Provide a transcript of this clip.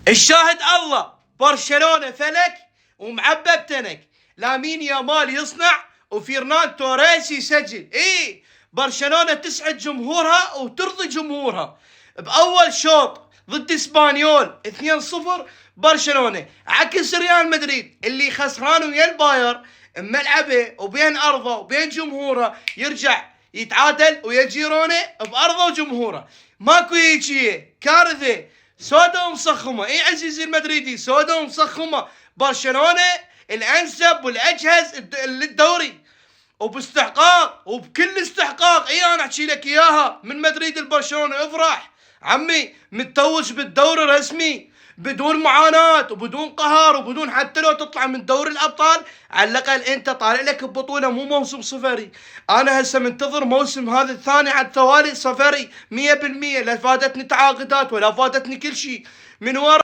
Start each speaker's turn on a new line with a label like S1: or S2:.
S1: الشاهد الله، برشلونة فلك ومعبى بتنك، لامين يامال يصنع وفيرنان توريس يسجل. برشلونة تسعد جمهورها وترضي جمهورها. بأول شوط ضد اسبانيول 2-0 برشلونة، عكس ريال مدريد اللي خسران ويا الباير بملعبه وبين ارضه وبين جمهوره، يرجع يتعادل ويا جيرونه بارضه وجمهوره. ماكو هيجي كارثه سودة ومصخمه. عزيزي المدريدي، سودة ومصخمه. برشلونة الانسب والاجهز للدوري وباستحقاق وبكل استحقاق. انا احكي لك اياها من مدريد البرشلونة، افرح عمي، متوج بالدوري رسمي بدون معاناة وبدون قهر وبدون حتى لو تطلع من دوري الابطال على الاقل انت طالع لك ببطولة مو موسم صفري. انا هسه منتظر موسم هذا الثاني على التوالي صفري 100%. لا فادتني تعاقدات ولا فادتني كل شيء من ورا.